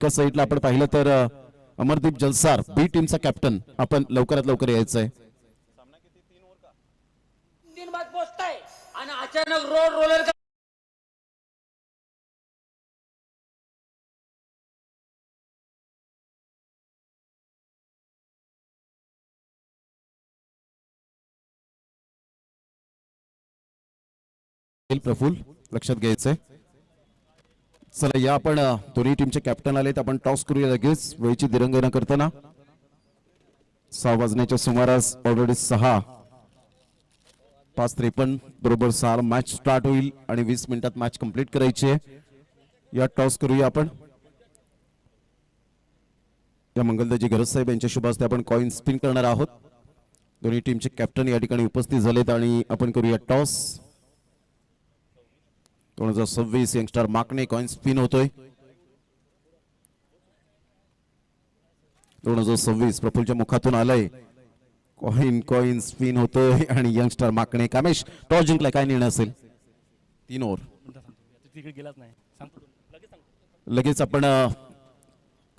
साईडला आपण पाहिलं तर अमरदीप जलसार बी टीमचा कॅप्टन आपण लवकरात लवकर यायचंय. तीन बाद पोचताय आणि अचानक रोड रोलर प्रफुल लक्षात घ्यायचंय. चला या आपण दोन्ही टीमचे कॅप्टन आलेत. आपण टॉस करूया लगेच वेळीची दिरंगाई न करताना. 6 वाजण्याच्या सुमारास ऑलरेडी 6:53 बरोबर 6 मॅच स्टार्ट होईल आणि 20 मिनिटात मॅच कंप्लीट करायची आहे. या टॉस करूया आपण. या मंगलदाजी गरज साहेब यांच्या शुभ हस्ते आपण कॉइन स्पिन करणार आहोत. दोन्ही टीमचे कॅप्टन या ठिकाणी उपस्थित झालेत आणि आपण करूया टॉस. 2026 यंगस्टर माकणे कॉइन स्पिन होतोय. 2026 प्रफुलच्या मुखातून आलंय. कॉइन स्पिन होतोय आणि यंगस्टर माकणे. कामेश टॉस जिंकलाय, काय निर्णय असेल? 3 ओव्हर लगेच आपण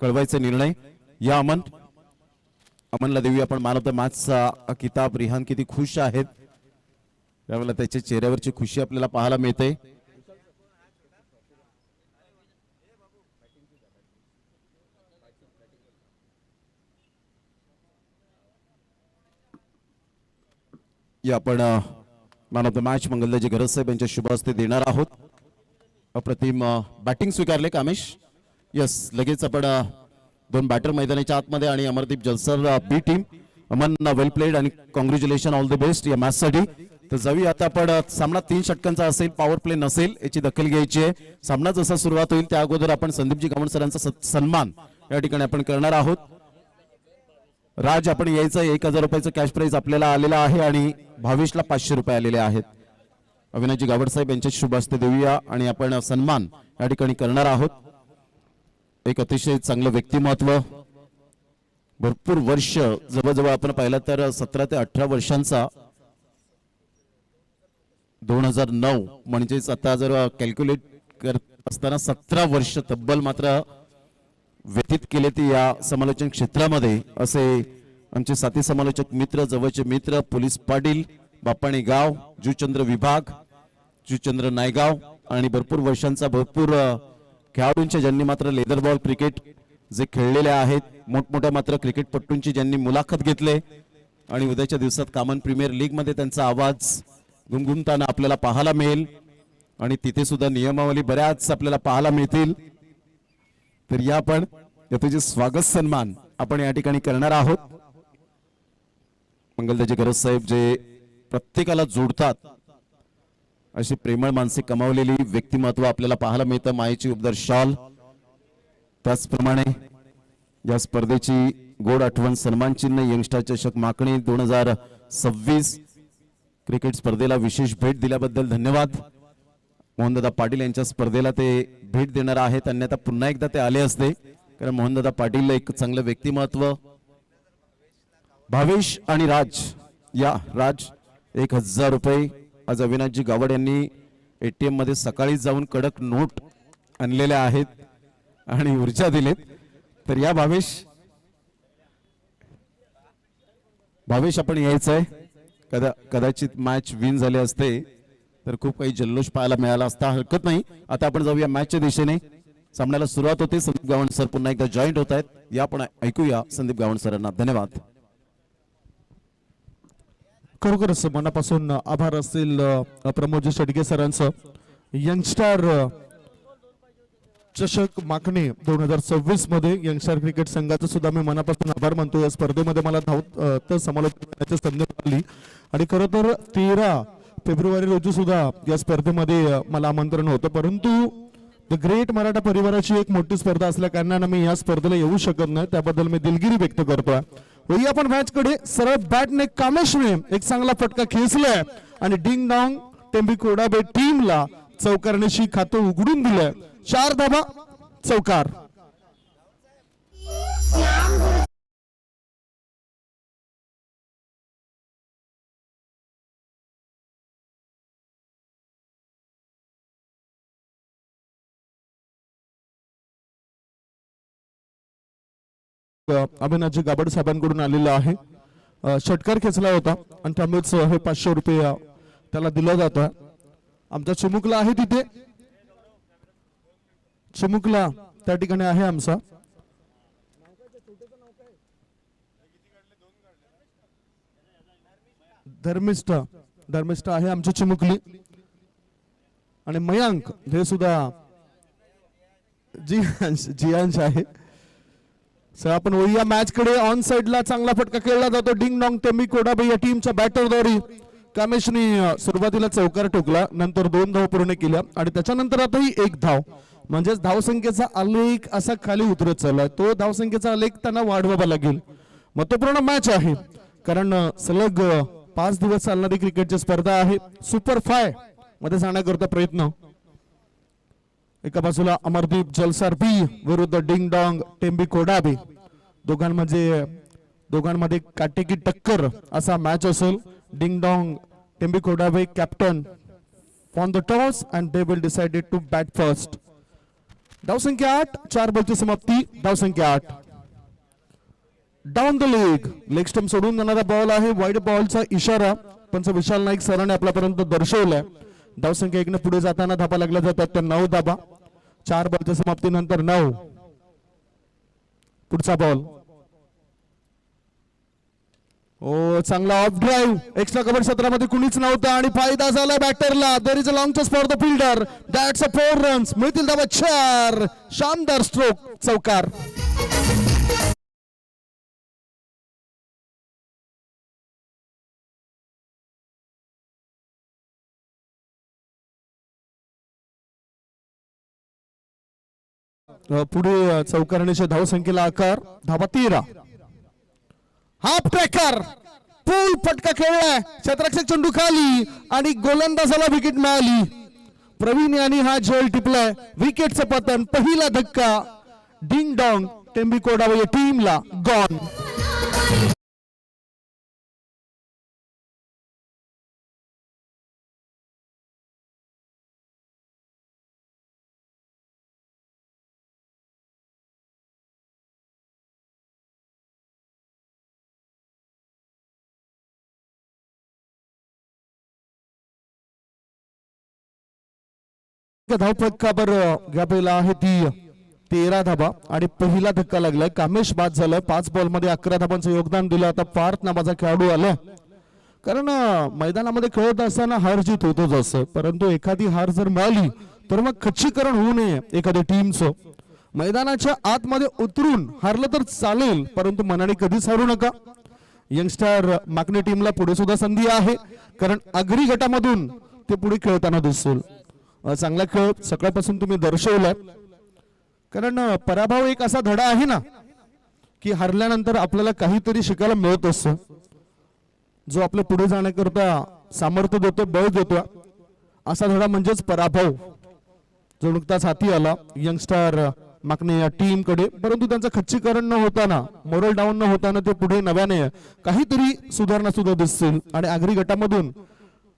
कळवायचा निर्णय. या अमनला देऊया आपण मॅन ऑफ द मॅचचा किताब. रिहान किती खुश आहेत त्यावेळेला त्याच्या चेहऱ्यावरची खुशी आपल्याला पाहायला मिळते. या आपण मॅन ऑफ द मॅच मंगलदाजी गरज साहेब यांच्या शुभ हस्ते देणार आहोत. अप्रतिम बॅटिंग स्वीकारले कामेश. यस लगेच आपण 2 बॅटर मैदानाच्या आतमध्ये आणि अमरदीप जलसर बी टीम. अमन वेल प्लेड आणि कॉंग्रॅच्युलेशन ऑल द बेस्ट या मॅच साठी. तर जाऊया आता आपण. सामना 3 षटकांचा असेल, पॉवर प्ले नसेल याची दखल घ्यायची आहे. सामना जसा सुरुवात होईल त्या अगोदर आपण संदीपजी गावण सरांचा सन्मान या ठिकाणी आपण करणार आहोत. राज आपण यायचं. 1000 रुपयाचं कॅश प्राइज आपल्याला आलेला आहे आणि भावेशला 500 रुपये आलेले आहेत. अविनाशजी गावड साहेब यांच्या शुभ हस्ते देऊया आणि आपण सन्मान या ठिकाणी करणार आहोत. एक अतिशय चांगलं व्यक्तिमत्व, भरपूर वर्ष जवळजवळ आपण पाहिलं तर 17 ते 18 वर्षांचा. 2009 म्हणजेच आता जर कॅल्क्युलेट करत असताना 17 वर्ष तब्बल मात्र व्यतीत केले ते या समालोचन क्षेत्रामध्ये. असे आमचे साथी समालोचक मित्र, जवळचे मित्र पोलीस पाटील, बापाणी गाव, जुचंद्र विभाग, जुचंद्र नायगाव आणि भरपूर वर्षांचा भरपूर खेळाडूंच्या ज्यांनी मात्र लेदर बॉल क्रिकेट जे खेळलेले आहेत, मोठमोठ्या मात्र क्रिकेटपटूंची ज्यांनी मुलाखत घेतले आणि उद्याच्या दिवसात कॉमन प्रीमियर लीग मध्ये त्यांचा आवाज गुणगुणताना आपल्याला पाहायला मिळेल आणि तिथे सुद्धा नियमावली बऱ्याच आपल्याला पाहायला मिळतील. तर या आपण याचे स्वागत सन्मान आपण या ठिकाणी करणार आहोत. मंगलदाजी गरज साहेब जे प्रत्येकाला जोडतात अशी प्रेमळ माणसे कमावलेली व्यक्तिमत्व आपल्याला पाहायला मिळतं. मायेची उपदर शॉल. त्याचप्रमाणे या स्पर्धेची गोड आठवण सन्मान चिन्ह यंगस्टर चषक माकणी 2026 क्रिकेट स्पर्धेला विशेष भेट दिल्याबद्दल धन्यवाद. मोहनदादा पाटील यांच्या स्पर्धेला ते भेट देणार आहेत. अन्यथा पुन्हा एकदा ते आले असते, कारण मोहनदादा पाटील एक चांगलं व्यक्तिमत्व. भावेश आणि राज. या राज 1000 रुपये आज अविनाशजी गावड यांनी एटीएम मध्ये सकाळी जाऊन कडक नोट आणलेल्या आहेत आणि ऊर्जा दिलेत. तर या भावेश आपण यायचंय. कदाचित मॅच विन झाले असते तर खूप काही जल्लोष पाहायला मिळाला असता, हरकत नाही. आता आपण जाऊया मॅचच्या दिशेने. सामन्याला सुरुवात होते. संदीप गावण सर पुन्हा एकदा जॉईंट होत आहेत. या आपण ऐकूया संदीप गावण सरांना. धन्यवाद. खरोखरच मनापासून आभार असतील प्रमोद शेडगे सरांचं. यंगस्टर चषक माकणे 2026 मध्ये यंगस्टर क्रिकेट संघाचा सुद्धा मी मनापासून आभार मानतो. या स्पर्धेमध्ये मला धावत समालोचन करण्याची संधी मिळाली आणि खरं तर 13 फेब्रुवारी रोजी सुद्धा या स्पर्धेमध्ये मला आमंत्रण होतं, परंतु द ग्रेट मराठा परिवाराची एक मोठी स्पर्धा असल्या कारणाने मी या स्पर्धेला येऊ शकत नाही. त्याबद्दल मी दिलगिरी व्यक्त करतोय. वही आपण मॅच कडे. सरळ बॅटने कामेशने एक चांगला फटका खेचलाय आणि डिंग डॉंग टेंबी कोडाबे टीमला चौकारण्याची खातं उघडून दिलंय. 4 धाबा चौकार. अभिनाजी गाबड साहेबांकडून आलेला आहे. षटकार खेचला होता आणि त्यामुळेच हे 500 रुपये त्याला दिलं जातं. आमचा चिमुकला आहे तिथे, चिमुकला त्या ठिकाणी आहे आमचा. धर्मिष्ठ आहे आमची चिमुकली. आणि मयांक हे सुद्धा जियांश आहे. आपण या मॅच कडे ऑन साइडला चांगला फटका खेळला जातो. डिंग डॉंग टेम्बी कोडाबे या टीमच्या बॅटरद्वारे कामेशनी सुरुवातीला चौकार ठोकला, नंतर 2 धाव पूर्ण केल्या आणि त्याच्यानंतर आताही 1 धाव, म्हणजेच धावसंख्येचा आलेख असा खाली उतरत चाललाय. तो धावसंख्येचा आलेख त्यांना वाढवावा लागेल. महत्वपूर्ण मॅच आहे कारण सलग 5 दिवस चालणारी क्रिकेटची स्पर्धा आहे. सुपर 5 मध्ये जाण्याकरता प्रयत्न. एका बाजूला अमरदीप जलसार बी विरुद्ध डिंग डॉंग टेम्बी कोडाबे. दोघांमध्ये काटेकी टक्कर असा मॅच असेल. डिंग डॉंग टेम्बी कोडाबे captain on the toss and they will decided to bat first. धावसंख्या 8, 4 बॉलची समाप्ती. धावसंख्या 8. डाऊन द लेग स्टंप सोडून जाणारा बॉल आहे. वाईड बॉलचा इशारा पंच विशाल नाईक सरांनी आपल्यापर्यंत दर्शवलाय. धावसंख्या 1 ने पुढे जाताना धाबा लागल्या जातात त्या 9 धाबा. 4 बॉलच्या समाप्तीनंतर 9. पुढचा बॉल. ओ चांगला ऑफ ड्राईव्ह. एक्स्ट्रा कव्हर क्षेत्रामध्ये कुणीच नव्हतं आणि फायदा झाला बॅटरला. There is a long toss for the fielder. That's a 4 runs. मिळतील धाबा 4. शानदार स्ट्रोक, चौकार. पुढे चौकारणीच्या धावसंख्येला आकार. धाबा 13. हाफ ट्रॅकर पूल फटका खेळलाय. क्षेत्ररक्षक चेंडू खाली आणि गोलंदाजाला विकेट मिळाली. प्रवीण यांनी हा झेल टिपलाय. विकेटचं पतन. पहिला धक्का डिंग डॉंग टेम्बी कोडाबे या टीमला. गॉन. धावफटकावर घ्यायला आहे ती 13 धाबा आणि पहिला धक्का लागलाय. कामेश बाद झालाय. 5 बॉल मध्ये 11 धाबांचं योगदान दिलं. आता पार्थ नावाचा खेळाडू आलाय. कारण मैदानामध्ये खेळत असताना हार जीत होतोच असं, परंतु एखादी हार जर मिळाली तर मग खच्चीकरण होऊ नये एखाद्या टीमचं. मैदानाच्या आतमध्ये उतरून हारलं तर चालेल, परंतु मनाने कधीच हारू नका. यंगस्टर माकने टीमला पुढे सुद्धा संधी आहे, कारण आगरी गटामधून ते पुढे खेळताना दिसतील. चांगला खेळ सकाळपासून तुम्ही दर्शवलाय. कारण पराभव एक असा धडा आहे ना की हरल्यानंतर आपल्याला काहीतरी शिकायला मिळत असतं, जो आपल्या पुढे जाण्याकरता सामर्थ्य देतो, बळ देतो. असा धडा म्हणजेच पराभव जो नुकताच हाती आला यंगस्टर माकने या टीम कडे. परंतु त्यांचं खच्चीकरण न होताना, मोरल डाऊन न होताना ते पुढे नव्याने काहीतरी सुधारणा सुद्धा दिसतील आणि आगरी गटामधून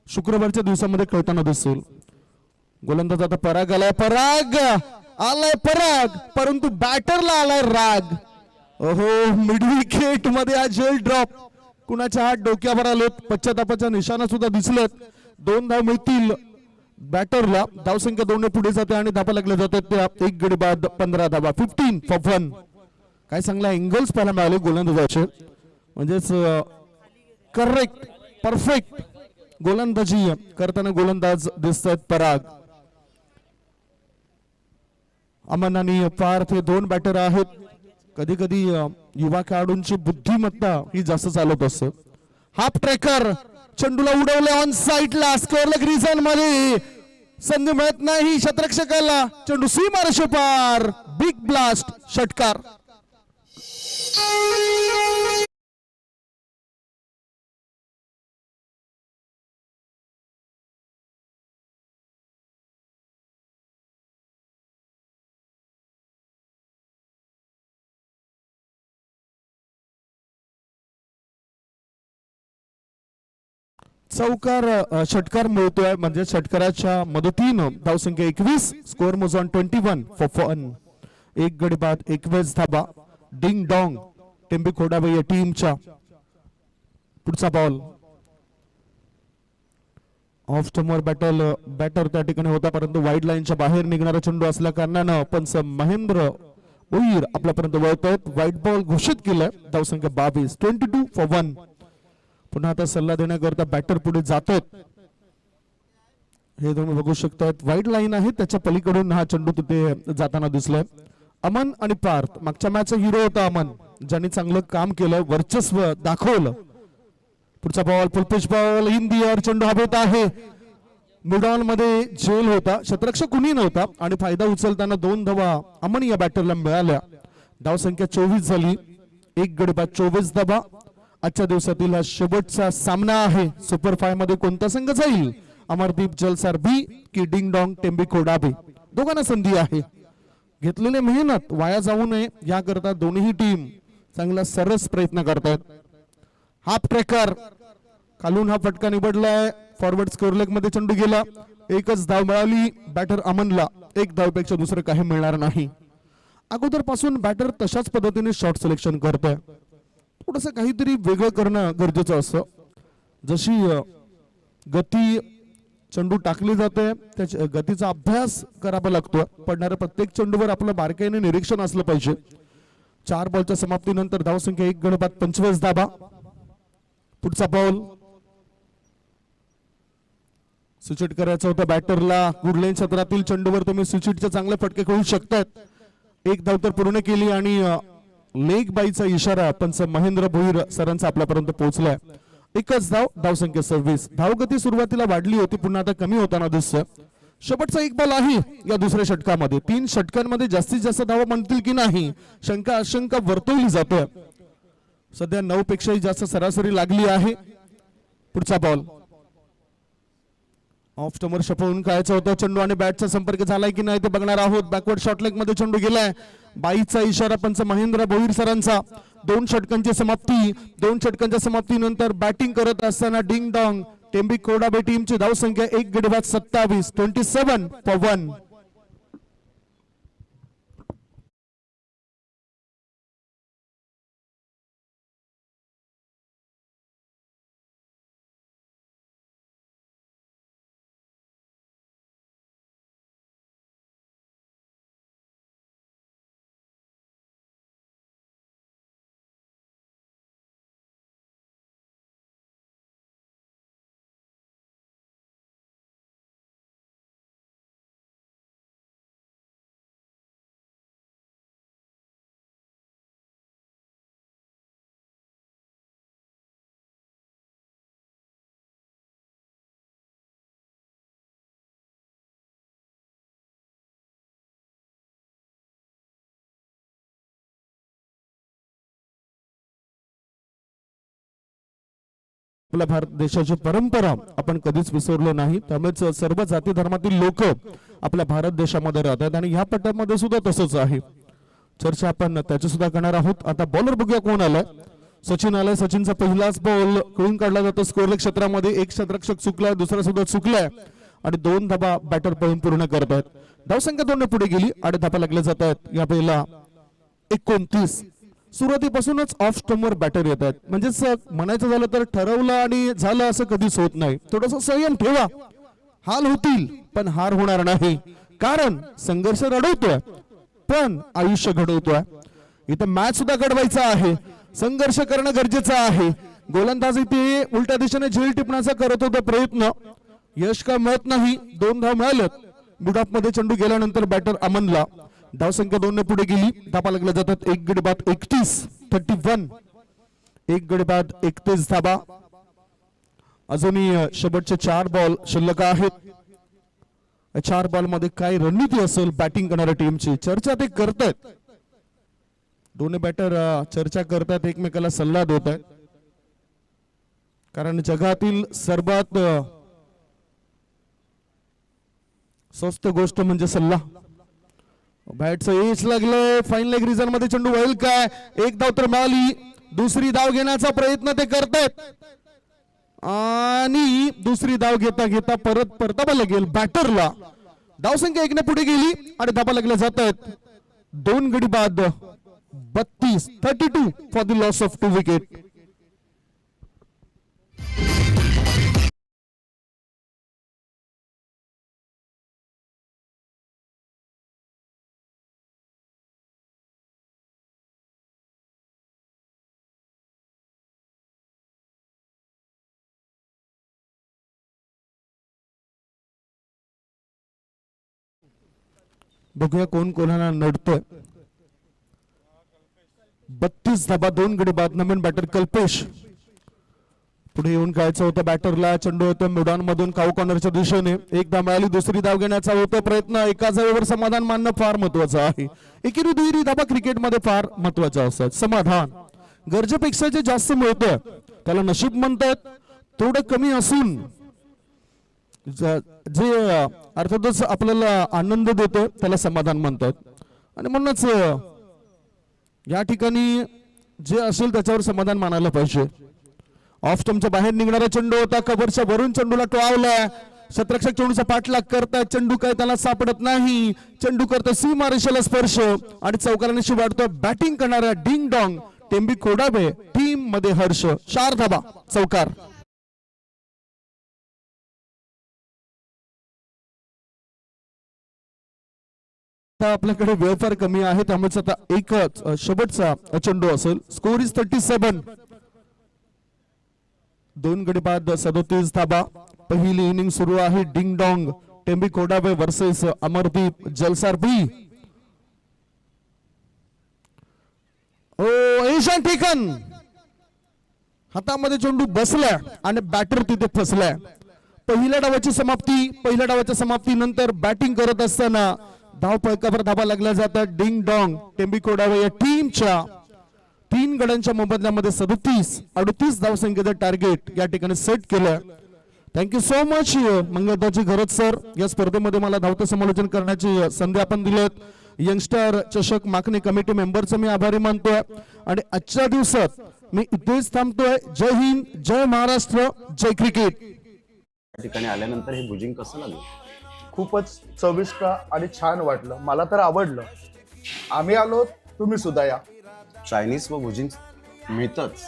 शुक्रवारच्या दिवसामध्ये खेळताना दिसतील. गोलंदाज आता पराग आलाय. पराग परंतु बॅटरला आलाय राग. ओहो, मिड विकेट मध्ये हा जेल ड्रॉप. कुणाच्या हात डोक्यावर आलेत, पश्चातापाच्या निशाणा सुद्धा दिसलेत. 2 धाव मिळतील बॅटरला. धावसंख्या 2 ने पुढे जाते आणि धाबा लागल्या जातात त्या 1 गडी बाद 15 धाबा. 15 फॉर 1. काय चांगला एंगल्स पाहायला मिळाले गोलंदाजाचे, म्हणजेच करेक्ट परफेक्ट गोलंदाजी करताना गोलंदाज दिसतात पराग. अमन आणि पार्थ हे 2 बॅटर आहेत. कधी कधी युवा खेळाडूंची बुद्धिमत्ता ही जास्त चालत असते. हाफ ट्रॅकर चेंडूला उडवले ऑन साइडला. स्क्वेअर रिझन मध्ये संधी मिळत नाही क्षेत्ररक्षकाला. चेंडू सीमारेषे पार. बिग ब्लास्ट षटकार. चौकार षटकार मिळतोय, म्हणजे षटकाराच्या मदतीनं धावसंख्या 21. स्कोअर मोज ऑन 21 फॉर 1. 1 गडी बाद 21 धाबा. डिंग डॉंग टेंबे खोडाबे या टीमच्या. पुढचा बॉल ऑफ स्टंपवर बॅटर त्या ठिकाणी होता, परंतु वाईड लाईनच्या बाहेर निघणारा चेंडू असल्या कारणानं पंच महेंद्र भोईर आपल्यापर्यंत वळतायत. व्हाईट बॉल घोषित केलाय. धावसंख्या 22, 22 for 1. पुन्हा आता सल्ला देण्याकरता बॅटर पुढे जातात. हे तुम्ही बघू शकतायत. व्हाईट लाईन आहे, त्याच्या पलीकडून हा चेंडू तिथे जाताना दिसलाय. अमन आणि पार्थ मागच्या मॅचचा हिरो होता अमन, ज्यांनी चांगलं काम केलं, वर्चस्व दाखवलं. पुढचा ball full pitch ball in the air. चेंडू हवेत आहे. मिडॉल मध्ये झेल होता, क्षेत्ररक्षक कुणी नव्हता आणि फायदा उचलताना 2 धावा अमन या बॅटरला मिळाल्या. धाव संख्या 24 झाली. 1 गडी बाद 24 धावा. आजच्या दिवसातील हा शेवटचा सामना आहे. सुपर 5 मध्ये कोणता संघ जाईल? अमरदीप जलसार बी की डिंग डॉंग टेंबे खोडाबे? दोघांना संधी आहे. घेतलेली मेहनत वाया जाऊ नये याकरता दोन्ही टीम चांगला सरस प्रयत्न करतात. हाफ ट्रॅकर खालून हा फटका निवडलाय. फॉरवर्ड स्कोर लेग मध्ये चेंडू गेला. 1च धाव मिळाली बॅटर अमनला. 1 धावपेक्षा दुसरं काही मिळणार नाही. अगोदर पासून बॅटर तशाच पद्धतीने शॉट सिलेक्शन करतोय. थोडस काहीतरी वेगळं करणं गरजेचं असतं. जशी गती चेंडू टाकली जाते त्याच्या गतीचा अभ्यास करावा लागतो. पडणाऱ्या प्रत्येक चेंडूवर आपलं बारकाईने निरीक्षण असलं पाहिजे. 4 बॉलच्या समाप्तीनंतर धावसंख्या 1 गडी बाद 25 धावा. पुढचा बॉल स्विच करायचा होता बॅटरला. गुडलेन क्षेत्रातील चेंडूवर तुम्ही स्विचचे चांगले फटके खेळू शकतात. 1 धाव तर पूर्ण केली आणि लेग बाईचा इशारा पंच महेंद्र भोईर सरांचा आपल्यापर्यंत पोहोचलाय. 1च धाव. धावसंख्या 26. धावगती सुरुवातीला वाढली होती, पुन्हा आता कमी होताना दिसतोय. शेवटचा 1 बॉल आहे या दुसऱ्या षटकामध्ये. 3 षटकांमध्ये जास्तीत जास्त धावा म्हणतील की नाही शंका आशंका वर्तवली जातोय. सध्या 9 पेक्षाही जास्त सरासरी लागली आहे. पुढचा बॉल ऑफ स्टंपवर शपवून कायचा होता चेंडू आणि बॅटचा संपर्क झालाय की नाही ते बघणार आहोत. बॅकवर्ड शॉट लेग मध्ये चेंडू गेलाय. बाईचा इशारा पंच महेंद्र भोईर सरांचा. 2 षटकांची समाप्ती. 2 षटकांच्या समाप्तीनंतर बॅटिंग करत असताना डिंग डॉंग टेंबे खोडाबे टीमची धावसंख्या 1 गडी बाद 27, 27 for 1. आपल्या भारत देशाची परंपरा आपण कधीच विसरलो नाही. त्यामुळेच सर्व जाती धर्मातील लोक आपल्या भारत देशामध्ये राहतात आणि ह्या पट्ट्यामध्ये सुद्धा तसंच आहे. चर्चा आपण त्याची सुद्धा करणार आहोत. आता बॉलर बघूया कोण आलाय. सचिन आलाय. सचिनचा पहिलाच बॉल खेळून काढला जातो स्कोरलेग क्षेत्रामध्ये. 1 क्षेत्ररक्षक चुकलाय, दुसरा सुद्धा चुकलाय आणि 2 धाबा बॅटर पळून पूर्ण करतायत. धावसंख्या 2 ने पुढे गेली. 8 धाबा लागले जात आहेत. या पहिला 29. सुरुवातीपासूनच ऑफ स्टंपवर बॅटर येत आहेत. म्हणजेच म्हणायचं झालं तर ठरवलं आणि झालं असं कधीच होत नाही. थोडस संयम ठेवा. हाल होतील पण हार होणार नाही. कारण संघर्ष रडवतोय पण आयुष्य घडवतोय. इथं मॅच सुद्धा घडवायचा आहे. संघर्ष करणं गरजेचं आहे. गोलंदाज इथे उलट्या दिशेने झेल टिपण्याचा करत होता प्रयत्न. यश का मिळत नाही. 2 धाव मिळाल्यात. मिडऑफ मध्ये चेंडू गेल्यानंतर बॅटर अमनला. धावसंख्या 2 ने पुढे गेली. धाबा लागल्या जातात. 1 गडी बाद 31, 31. 1 गडी बाद 31 धाबा. अजूनही शेवटचे 4 बॉल शिल्लक आहेत. 4 बॉल मध्ये काय रणनीती असेल बॅटिंग करणाऱ्या टीमची चर्चा ते करतायत. दोन्ही बॅटर चर्चा करतात, एकमेकाला सल्ला देत आहेत. कारण जगातील सर्वात स्वस्त गोष्ट म्हणजे सल्ला. बॅटचं एज लागलंय. फाईन लेग रिझन मध्ये चेंडू होईल काय? 1 धाव तर मिळाली. दुसरी धाव घेण्याचा प्रयत्न ते करतायत आणि दुसरी धाव घेता घेता परत परतावा लागेल बॅटरला. धावसंख्या 1 ने पुढे गेली आणि धाबा लागल्या जात आहेत. 2 गडी बाद 32 for the loss of 2 wicket. बघूया कोण कोणाला नडतोय. 32 धाबा 2 गडी बाद. नवीन बॅटर कल्पेश पुढे येऊन खेळायचं होतं. बॅटरला चेंडू होतं मिडॉन मधून काऊ कॉर्नरच्या दिशेने. एक धाव मिळाली. दुसरी धाव घेण्याचा होतो प्रयत्न. एका धावेवर समाधान मानणं फार महत्वाचं आहे. एकेरी दुहेरी धाबा क्रिकेटमध्ये फार महत्वाच्या असतात. समाधान गरजेपेक्षा जे जास्त मिळतं त्याला नशीब म्हणतात. थोडं कमी असून जे अर्थातच आपल्याला आनंद देतो त्याला समाधान म्हणतात. आणि म्हणूनच या ठिकाणी जे असेल त्याच्यावर समाधान मानायला पाहिजे. ऑफ स्टंपच्या बाहेर निघणारा चेंडू होता. कव्हरच्या वरून चेंडूला टोळावलाय. शतरक्षक चेंडूचा पाठलाग करताय. चेंडू काय त्याला सापडत नाही. चेंडू करतो सीमा रेषेला स्पर्श आणि चौकाराने शिवाडतो. बॅटिंग करणाऱ्या डिंग डॉंग टेंबी कोडाबे टीम मध्ये हर्ष. 4 धाबा चौकार. आपल्याकडे वेळ फार कमी आहे त्यामुळे आता एकच शेवटचा चेंडू असेल. Score is 37. 2 गडी बाद 37 धाबा. पहिली इनिंग सुरू आहे. डिंग डॉंग टेंबी कोडाबे वर्सेस अमरदीप जलसार बी. ओ एशान टेकन. हातामध्ये चेंडू बसलाय आणि बॅटर तिथे फसलाय. पहिल्या डावाची समाप्ती. पहिल्या डावाच्या समाप्तीनंतर बॅटिंग करत असताना धाव फलकावर धाबा लागल्या जातात. डिंग डॉंग टेंबी कोडावे या टीमच्या 3 गड्यांच्या मोबदल्यामध्ये 37-38 धावसंख्येचं टार्गेट या ठिकाणी सेट केलं. थँक्यू सो मच मंगळदाजी घरत सर. या स्पर्धेमध्ये मला धावतं समालोचन करण्याची संधी आपण दिलीत. यंगस्टर चषक मागणी कमिटी मेंबरचं मी आभारी मानतोय. आणि आजच्या दिवसात मी इथेच थांबतोय. जय हिंद, जय महाराष्ट्र, जय क्रिकेट. ठिकाणी आल्यानंतर हे भुजिंग कसं लागलं? खूपच चविष्ट आणि छान वाटलं. मला तर आवडलं. आम्ही आलो, तुम्ही सुद्धा या. चायनीज व भुजिंग मिळतंच,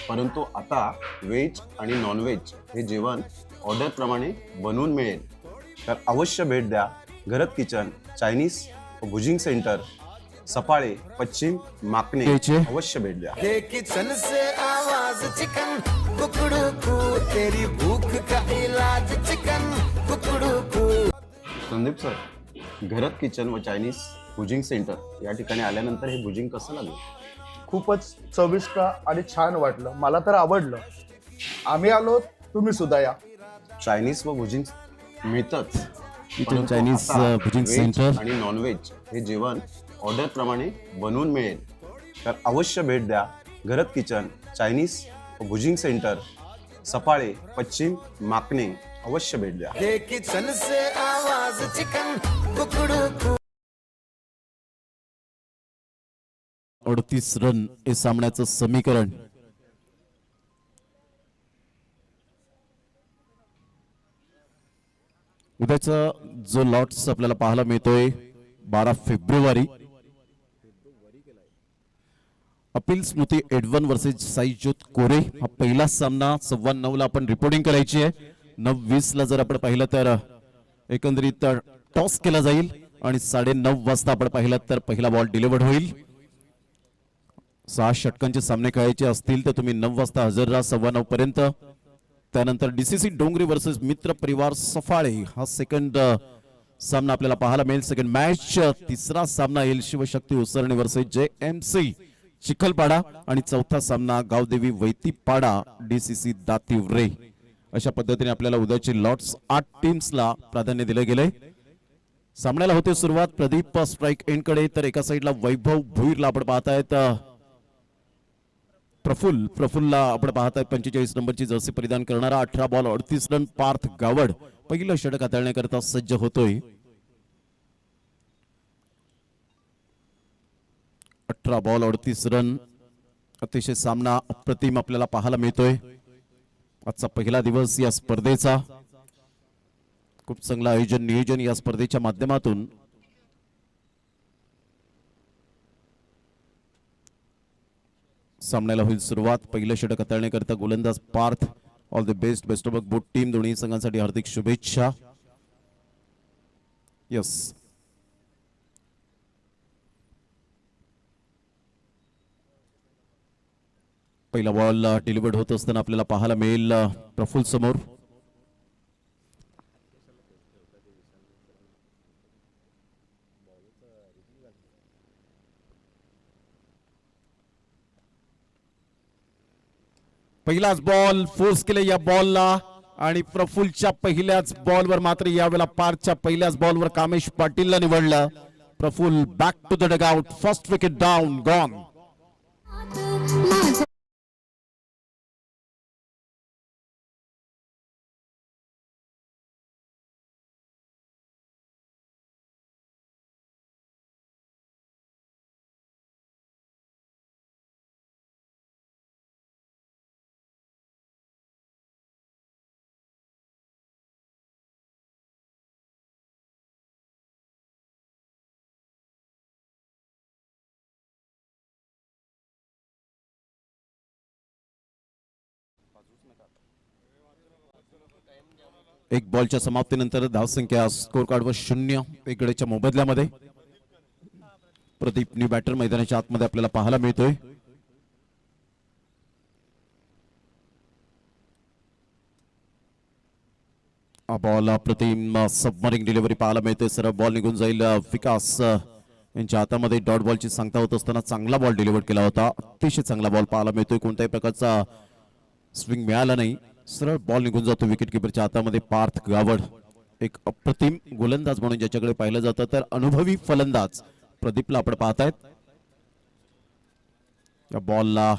परंतु आता व्हेज आणि नॉनव्हेज हे जेवण ऑर्डरप्रमाणे बनवून मिळेल. तर अवश्य भेट द्या. घरत किचन चायनीज व भुजिंग सेंटर, सफाळे, पश्चिम, माकणे. अवश्य भेट द्या. किचन से आवाज चिकन कुकड़ू कू, तेरी भूख का इलाज चिकन कुकड़ू कू. संदीप सर, घरत किचन व चायनीज भुजिंग सेंटर या ठिकाणी आल्यानंतर हे भुजिंग कसं लागलं? खूपच चविष्ट आणि छान वाटलं. मला तर आवडलं. आम्ही आलो, तुम्ही सुद्धा या. चायनीज व भुजिंग मिळतंच, किचन चायनीज भुजिंग सेंटर आणि नॉनव्हेज हे जेवण ऑर्डरप्रमाणे बनवून मिळेल. तर अवश्य भेट द्या. घरत किचन चायनीज व भुजिंग सेंटर, सफाळे, पश्चिम, माकणे. अवश्य भेट द्या. किचन से आवाज चिकन कुकड़ू कू. 38 रन हे सामन्याचं समीकरण. उद्याचा जो लॉट्स आपल्याला पाहायला मिळतोय 12 फेब्रुवारी, अपील स्मृती एडवन वर्सेस साई ज्योत कोरे. हा पहिला सामना 9:15 आपण रिपोर्टिंग करायची आहे. 9:20 ला जर आपण पाहिलं तर एकंदरीत टॉस केला जाईल आणि 9:30 वाजता आपण पाहिलं तर पहिला बॉल डिलिव्हर्ड होईल. 6 षटकांचे सामने खेळायचे असतील तर तुम्ही 9 वाजता हजर राहा 9:15 पर्यंत. त्यानंतर डीसीसी डोंगरी वर्सेस मित्र परिवार सफाळे हा सेकंड सामना आपल्याला पाहायला मिळेल. Second match. तिसरा सामना येईल शिवशक्ती उसरणी वर्सेस JMC चिखलपाडा आणि चौथा सामना गावदेवी वैतीपाडा डीसीसी दातिवरे. अशा पद्धतीने आपल्याला उद्याचे लॉट्स 8 टीम्सला प्राधान्य दिले गेले. सामन्याला होते सुरुवात. प्रदीप स्ट्राइक एंड कडे, तर एका साईडला वैभव भुईरला आपण पाहतायत. प्रफुल्लला आपण पाहताय 45 नंबरची जर्सी परिधान करणारा. 18 बॉल 38 रन. पार्थ गावड पहिलं षटक हाताळण्याकरता सज्ज होतोय. 18 बॉल 38 रन. अतिशय सामना अप्रतिम आपल्याला पाहायला मिळतोय. आजचा पहिला दिवस या स्पर्धेचा. खूप चांगलं आयोजन नियोजन या स्पर्धेच्या माध्यमातून. सामन्याला होईल सुरुवात. पहिलं षटक हाताळण्याकरता गोलंदाज Parth. All the best. Best of luck both team. दोन्ही संघांसाठी हार्दिक शुभेच्छा. यस, पहिला बॉल डिलिव्हर्ड होत असताना आपल्याला पाहायला मिळेल प्रफुल्ल समोर. पहिलाच बॉल फोर्स केले या बॉलला आणि प्रफुल्लच्या पहिल्याच बॉलवर मात्र यावेळेला पार्थच्या पहिल्याच बॉलवर कामेश पाटीलला निवडलं. Praful back to the dugout. First wicket down, gone. एक बॉलच्या समाप्तीनंतर धावसंख्या स्कोर कार्डवर 0. एकडेच्या मोबदल्यामध्ये प्रदीप न्यू बॅटर मैदानाच्या आतमध्ये आपल्याला पाहायला मिळतोय. बॉल अप्रतिम सबमरिंग डिलिव्हरी पाहायला मिळते. सरळ बॉल निघून जाईल. विकास यांच्या हातामध्ये डॉट बॉलची सांगता होत असताना चांगला बॉल डिलिव्हर केला होता. अतिशय चांगला बॉल पाहायला मिळतोय. कोणत्याही प्रकारचा स्विंग मिळाला नाही. सरळ बॉल निघून जातो विकेट किपरच्या हातामध्ये. पार्थ गावड एक अप्रतिम गोलंदाज म्हणून ज्याच्याकडे पाहिलं जातं तर अनुभवी फलंदाज प्रदीपला आपण पाहतायत. या बॉलला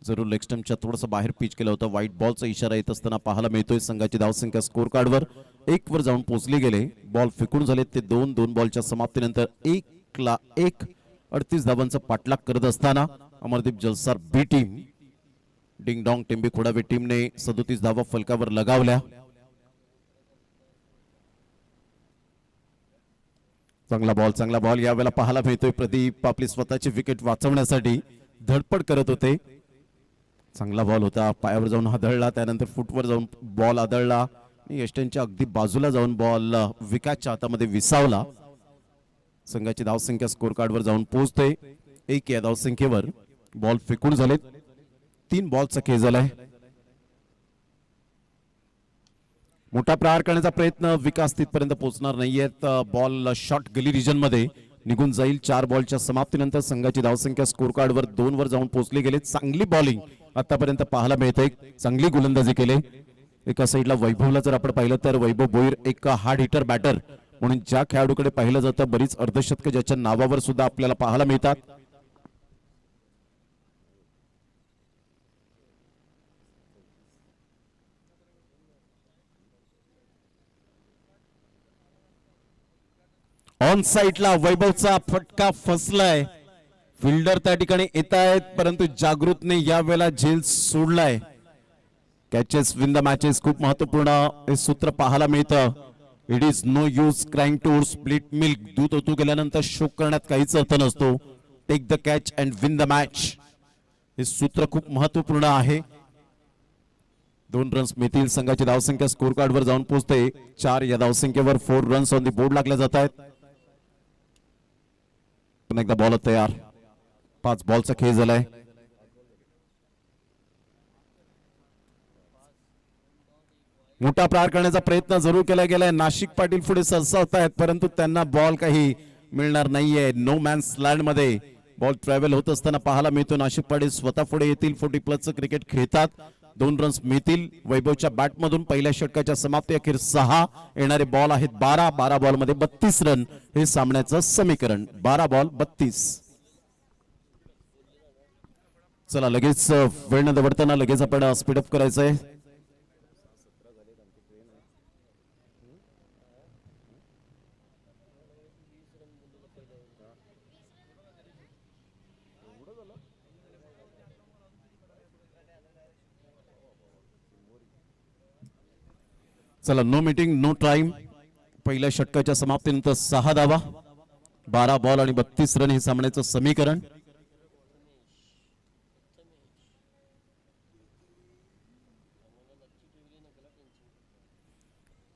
जरूर लेग स्टंपच्या थोडंसं बाहेर पिच केलं होतं. व्हाईट बॉलचा इशारा येत असताना पाहायला मिळतोय. संघाची धावसंख्या स्कोर कार्डवर 1 वर जाऊन पोहोचली गेले. बॉल फेकून झाले ते 2 बॉलच्या समाप्तीनंतर 1 38 धावांचा पाठलाग करत असताना अमरदीप जलसार बी टीम, डिंग डॉंग टिंबी खोडावे टीमने 37 धावा फलकावर लगावल्या. चांगला बॉल यावेळेला पाहायला मिळतोय. प्रदीप आपली स्वतःची विकेट वाचवण्यासाठी धडपड करत होते. चांगला बॉल होता. पायावर जाऊन आदळला, त्यानंतर फुटवर जाऊन बॉल आदळला आणि यष्टनच्या अगदी बाजूला जाऊन बॉल विकासच्या हातामध्ये विसावला. संघाची धावसंख्या स्कोर कार्डवर जाऊन पोहोचते 1 या धावसंख्येवर. बॉल फेकून झालेत. 3 बॉलचा खेळ झालाय. मोठा प्रहार करण्याचा प्रयत्न. विकास तिथपर्यंत पोहोचणार नाहीयेत. बॉल शॉर्ट गली रिजन मध्ये निघून जाईल. 4 बॉलच्या समाप्तीनंतर संघाची धावसंख्या स्कोर कार्डवर 2 वर जाऊन पोहोचली गेले. चांगली बॉलिंग आतापर्यंत पाहायला मिळते. चांगली गोलंदाजी केली. एका साईडला वैभवला जर आपण पाहिलं तर वैभव भोईर एक हार्ड हिटर बॅटर म्हणून ज्या खेळाडूकडे पाहिलं जातं बरीच अर्धशतक ज्याच्या नावावर सुद्धा आपल्याला पाहायला मिळतात. ऑन साइडला वैभवचा फटका फसलाय. फिल्डर त्या ठिकाणी येत आहेत परंतु जागृतने यावेळेला झेल सोडलाय. कॅचेस विन द मॅचेस खूप महत्वपूर्ण हे सूत्र पाहायला मिळतं. It is no use crying to split milk. दूध ओतू गेल्यानंतर शोक करण्यात काहीच अर्थ नसतो. Take the catch and win the match हे सूत्र खूप महत्वपूर्ण आहे. 2 रन्स मिळतील. संघाची धावसंख्या स्कोर कार्डवर जाऊन पोहोचते 4 या धावसंख्येवर. 4 रन्स ऑन द बोर्ड लागल्या जात आहेत. एकदा बॉल तयार. 5 बॉलचा खेळ झालाय. मोठा प्रहार करण्याचा प्रयत्न जरूर केला गेलाय. नाशिक पाटील पुढे सरसावत आहेत परंतु त्यांना बॉल काही मिळणार नाहीये. नो मॅन्स लँड मध्ये बॉल ट्रॅव्हल होत असताना पाहायला मिळतो. नाशिक पाटील स्वतः पुढे येतील. 40+ क्रिकेट खेळतात. 2 रन्स मिळतील वैभवच्या बॅट मधून. पहिल्या षटकाच्या समाप्ती अखेर 6 येणारे बॉल आहेत 12 बॉल मध्ये 32 रन हे सामन्याचं समीकरण. 12 बॉल 32. चला लगेच वेळ न दवडताना लगेच आपण स्पीडअप करायचंय. चला नो मीटिंग नो टाइम. पहिल्या षटकाच्या समाप्तीनंतर 6 धावा 12 बॉल आणि 32 रन हे सामन्याचं समीकरण.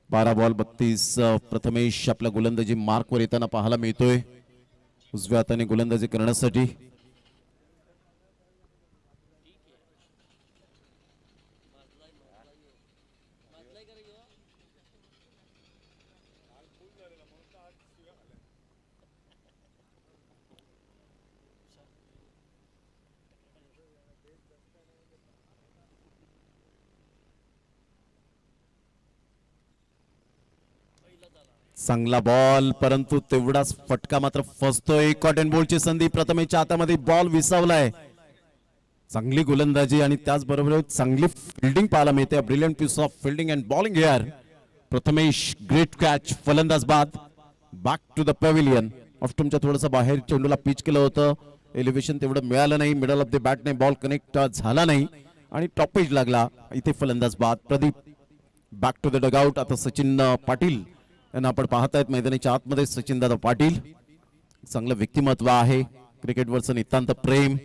12 बॉल 32 प्रथमेश आपल्या गोलंदाजी मार्कवर येताना पाहायला मिळतोय उजव्या हाताने गोलंदाजी करण्यासाठी. चांगला बॉल परंतु तेवढाच फटका मात्र फसतोय. कॉटन बोल्टची संधी प्रथमेशच्या हातामध्ये बॉल विसावलाय. चांगली गोलंदाजी आणि त्याचबरोबर चांगली फिल्डिंग पाहायला मिळते. Brilliant piece of fielding and bowling here. Prathamesh great catch. फलंदाज बाद. Back to the pavilion. ऑफ्टमच्या थोडंसं बाहेर चेंडूला पिच केलं होतं. एलिव्हेशन तेवढं मिळालं नाही. मिडल ऑफ द बॅटने बॉल कनेक्ट झाला नाही आणि टॉपेज लागला. इथे फलंदाज बाद. Pradeep back to the dugout. आता सचिन पाटील यांना आपण पाहतायत मैदानाच्या आतमध्ये. सचिन दादा पाटील चांगलं व्यक्तिमत्व आहे. क्रिकेटवरचं नितांत प्रेम.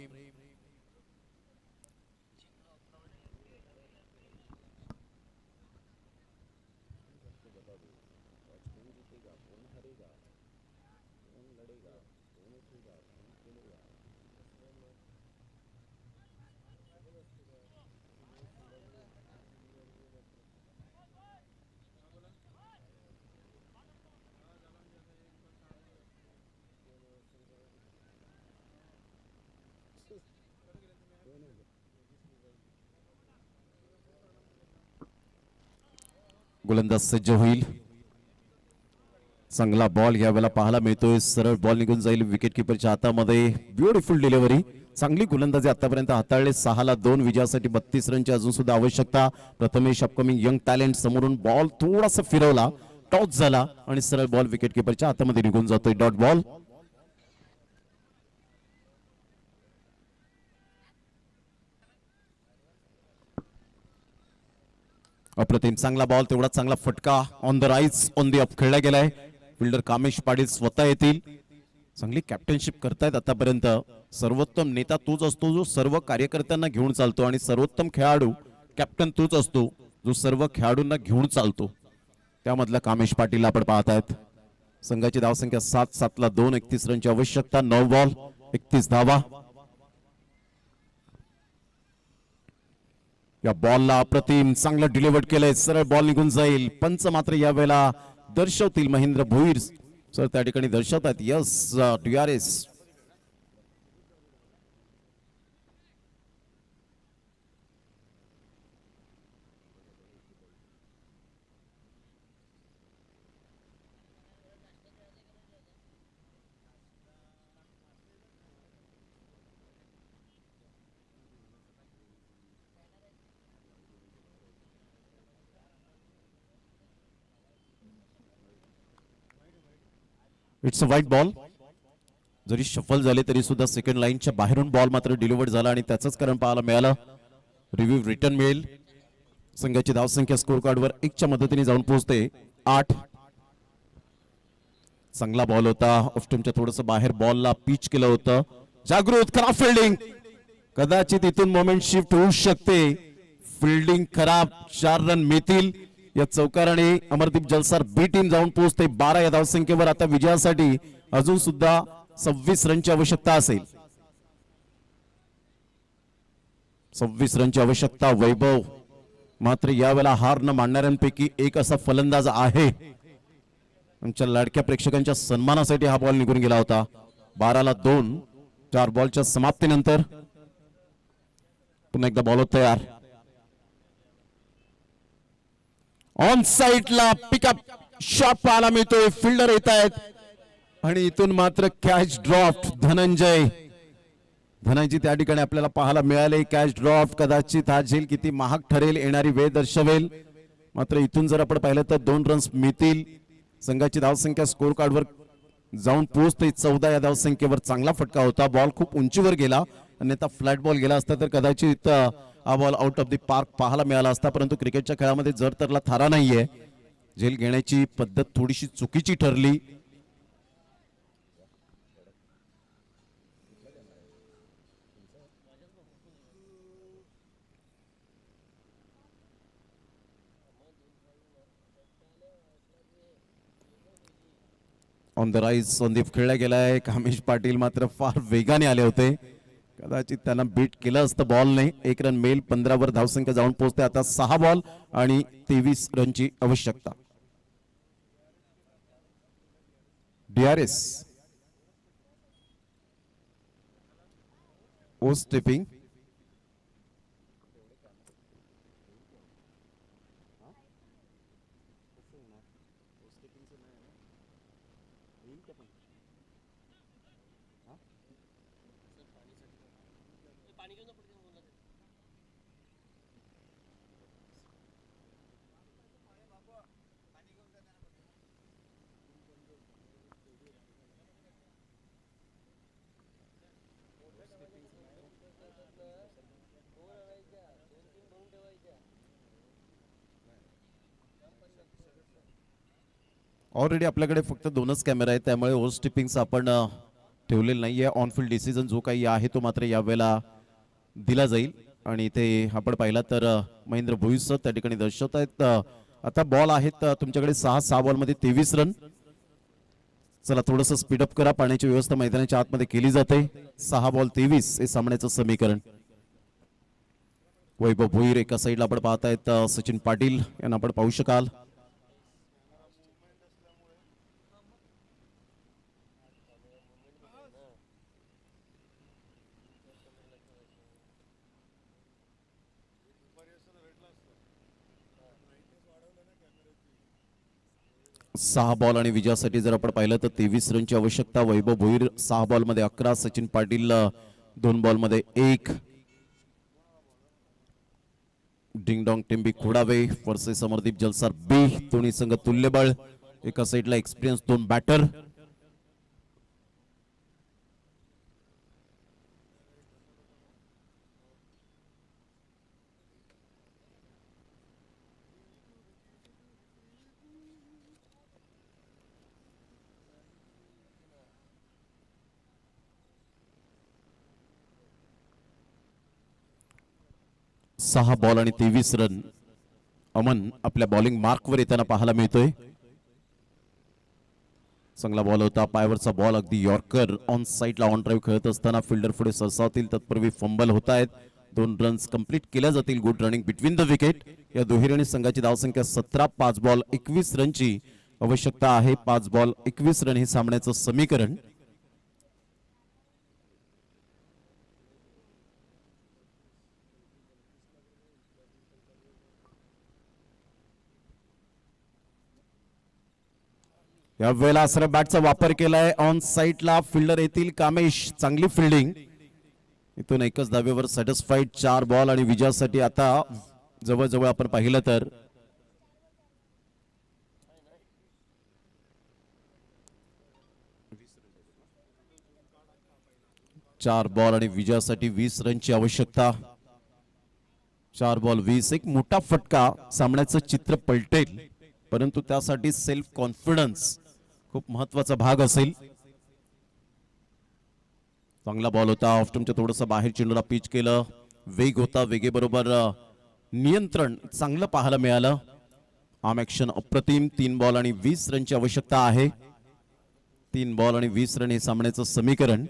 गोलंदाज सज्ज होईल. चांगला बॉल यावेळेला पाहायला मिळतोय. सरळ बॉल निघून जाईल विकेट किपरच्या हातामध्ये. Beautiful delivery. चांगली गोलंदाजी आतापर्यंत हाताळले. 6-2 विजयासाठी 32 रनची अजून सुद्धा आवश्यकता. प्रथमेश अपकमिंग यंग टॅलेंट समोरून बॉल थोडासा फिरवला. टॉस झाला आणि सरळ बॉल विकेट किपरच्या हातामध्ये निघून जातोय. Dot ball. अप्रतिम चांगला बॉल. तेवढा चांगला फटका. On the rise on the up खेळला गेलाय. फिल्डर कामेश पाटील स्वतः येतील. चांगली कॅप्टनशिप करतायत आतापर्यंत. सर्वोत्तम नेता तोच असतो जो सर्व कार्यकर्त्यांना घेऊन चालतो आणि सर्वोत्तम खेळाडू कॅप्टन तोच असतो जो सर्व खेळाडूंना घेऊन चालतो. त्यामधला कामेश पाटील आपण पाहतायत. संघाची धावसंख्या 7-2. 31 रनची आवश्यकता. 9 बॉल 31 धावा. या बॉलला अप्रतिम चांगलं डिलिव्हर्ड केलंय. सरळ बॉल निघून जाईल. पंच मात्र यावेळेला दर्शवतील. महेंद्र भोईर सर त्या ठिकाणी दर्शवतात. Yes DRS. It's a white ball. जरी शफल झाले तरी सुद्धा सेकंड लाईनच्या बाहेरून बॉल मात्र डिलिव्हर्ड झाला आणि त्याचंच कारण पाहायला मिळालं. रिव्ह्यू रिटर्न मिळेल. संघाची धावसंख्या स्कोर कार्डवर 1च्या मदतीने जाऊन पोहोचते 8. चांगला बॉल होता. ऑफ्टमच्या थोडंसं बाहेर बॉलला पिच केलं होतं. जागृत खराब फिल्डिंग. कदाचित इथून मोमेंट शिफ्ट होऊ शकते. फिल्डिंग खराब. 4 रन मिळतील. या चौकाराने अमरदीप जलसार बी टीम जाऊन पोहोचते 12 या धावसंख्येवर. आता विजयासाठी अजून सुद्धा 26 रनची आवश्यकता असेल. 26 रनची आवश्यकता. वैभव मात्र यावेळेला हार न मानणाऱ्यांपैकी एक असा फलंदाज आहे. आमच्या लाडक्या प्रेक्षकांच्या सन्मानासाठी हा बॉल निघून गेला होता. 12-2. 4 बॉलच्या समाप्तीनंतर पुन्हा एकदा बॉल तयार. ऑन साइडला पिकअप शॉट पाहायला मिळतोय. फिल्डर येत आहेत आणि इथून मात्र कॅच ड्रॉप. धनंजय त्या ठिकाणी आपल्याला पाहायला मिळाले. Catch drop. कदाचित हा झेल किती महाग ठरेल येणारी वेळ दर्शवेल. मात्र इथून जर आपण पाहिलं तर 2 रन्स मिळतील. संघाची धावसंख्या स्कोर कार्डवर जाऊन पोहोचते 14 या धावसंख्येवर. चांगला फटका होता. बॉल खूप उंचीवर गेला. अन्यथा फ्लॅट बॉल गेला असता तर कदाचित हा ball out of the park पाहायला मिळाला असता. परंतु क्रिकेटच्या खेळामध्ये जर तरला थारा नाहीये. झेल घेण्याची पद्धत थोडीशी चुकीची ठरली. ऑन द राईज संदीप खेळला गेलाय. कामेश पाटील मात्र फार वेगाने आले होते, कदाचित त्यांना बीट केलं असतं बॉलने. 1 रन मेल, 15 वर धावसंख्या जाऊन पोहोचते. आता 6 बॉल आणि 23 रनची आवश्यकता. DRS ओ स्टेपिंग. ऑलरेडी आपल्याकडे फक्त 2च कॅमेरा आहेत, त्यामुळे ओव्हर स्टिपिंगचं आपण ठेवलेलं नाहीये. ऑनफिल्ड डिसिजन जो काही आहे तो मात्र यावेळेला दिला जाईल. आणि ते आपण पाहिला तर महेंद्र भुईस त्या ठिकाणी दर्शवत आहेत. आता बॉल आहेत तुमच्याकडे 6 बॉलमध्ये 23 रन. चला थोडंसं स्पीडअप करा. पाण्याची व्यवस्था मैदानाच्या आतमध्ये केली जाते. 6 बॉल 23 हे सामन्याचं समीकरण. वैभव भोईर एका साईडला आपण पाहतायत, सचिन पाटील यांना आपण पाहू शकाल. सहा बॉल आणि विजयासाठी जर आपण पाहिलं तर 23 रनची आवश्यकता. वैभव भोईर 6 बॉलमध्ये 11, सचिन पाटील 2 बॉलमध्ये 1. डिंगडॉंग टिंबी खोडावे वर्सेस समरदीप जलसार बी. दोन्ही संघ तुल्यबळ. एका साईडला एक्सपिरियन्स 2 बॅटर. सहा बॉल आणि 23 रन. अमन आपल्या बॉलिंग मार्कवर येताना पाहायला मिळतोय. चांगला बॉल होता, पायावरचा बॉल अगदी यॉर्कर. ऑन साईडला ऑन ड्राईव्ह खेळत असताना फिल्डर पुढे सरसावतील, तत्पूर्वी फंबल होत आहेत. 2 रन्स कंप्लीट केल्या जातील. Good running between the wicket. या दुहेरी संघाची धावसंख्या 17. 5 बॉल 21 रनची आवश्यकता आहे. 5 बॉल 21 रन हे सामन्याचं समीकरण. या वेळेला असर बॅटचा वापर केलाय. ऑन साईडला फिल्डर येतील कामेश. चांगली फिल्डिंग. इथून एकच धावेवर सॅटिस्फाईड. 4 बॉल आणि विजयासाठी आता जवळजवळ आपण पाहिलं तर 4 बॉल आणि विजयासाठी 20 रनची आवश्यकता. 4 बॉल 20. एक मोठा फटका. सामन्याचं चित्र पलटेल, परंतु त्यासाठी सेल्फ कॉन्फिडन्स खूप महत्वाचा भाग असेल. चांगला बॉल होता. ऑफस्टमच्या थोडंसं बाहेर चेंडूला पिच केलं. वेग होता, वेगेबरोबर नियंत्रण चांगलं पाहायला मिळालं. आर्म ऍक्शन अप्रतिम. 3 बॉल आणि 20 रनची आवश्यकता आहे. 3 बॉल आणि 20 रन हे सामन्याचं समीकरण.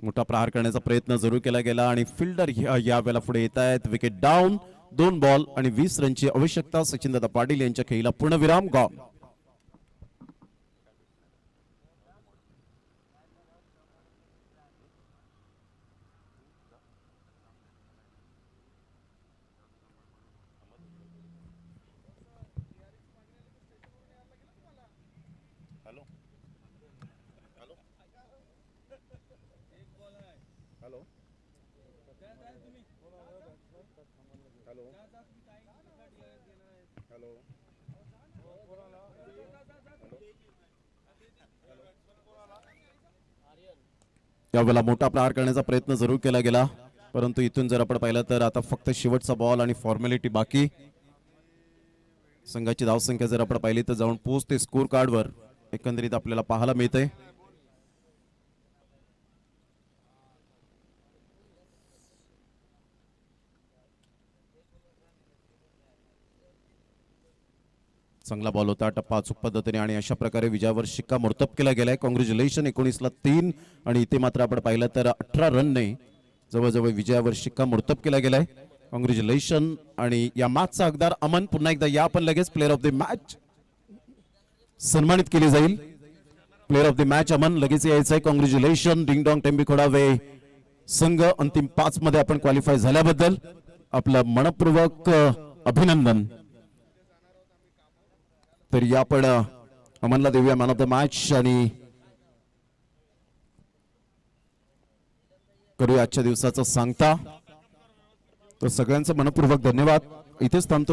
मोठा प्रहार करण्याचा प्रयत्न जरूर केला गेला आणि फिल्डर या वेळेला पुढे येत आहेत. Wicket down. 2 बॉल आणि 20 रनची आवश्यकता. सचिनदादा पाटील यांच्या खेळीला पूर्णविराम. गॉन. यावेळेला मोठा प्रहार करण्याचा प्रयत्न जरूर केला गेला, परंतु इथून जर आपण पाहिलं तर आता फक्त शेवटचा बॉल आणि फॉर्मॅलिटी बाकी. संघाची धावसंख्या जर आपण पाहिली तर जाऊन पोहोचते स्कोर कार्डवर. एकंदरीत आपल्याला पाहायला मिळते चांगला बॉल होता टप्पा अचूक पद्धतीने आणि अशा प्रकारे विजयावर शिक्कामोर्तब केला गेलाय. कॉंग्रॅच्युलेशन. 19ला 3 आणि इथे मात्र आपण पाहिलं तर 18 रनने जवळजवळ विजयावर शिक्कामोर्तब केला गेलाय. कॉंग्रॅच्युलेशन. आणि या मॅचचा हकदार अमन पुन्हा एकदा या आपण लगेच प्लेअर ऑफ द मॅच सन्मानित केली जाईल. Player of the match Aman लगेच यायचंय. कॉंग्रॅच्युलेशन. डिंग डॉंग टेंबीखोडावे संघ अंतिम 5 मध्ये आपण क्वालिफाय झाल्याबद्दल आपलं मनपूर्वक अभिनंदन. तर या आपण अमनला देऊया मॅन ऑफ द मॅच आणि करूया आजच्या दिवसाचं सांगता. तर सगळ्यांचं मनपूर्वक धन्यवाद. इथेच थांबतो.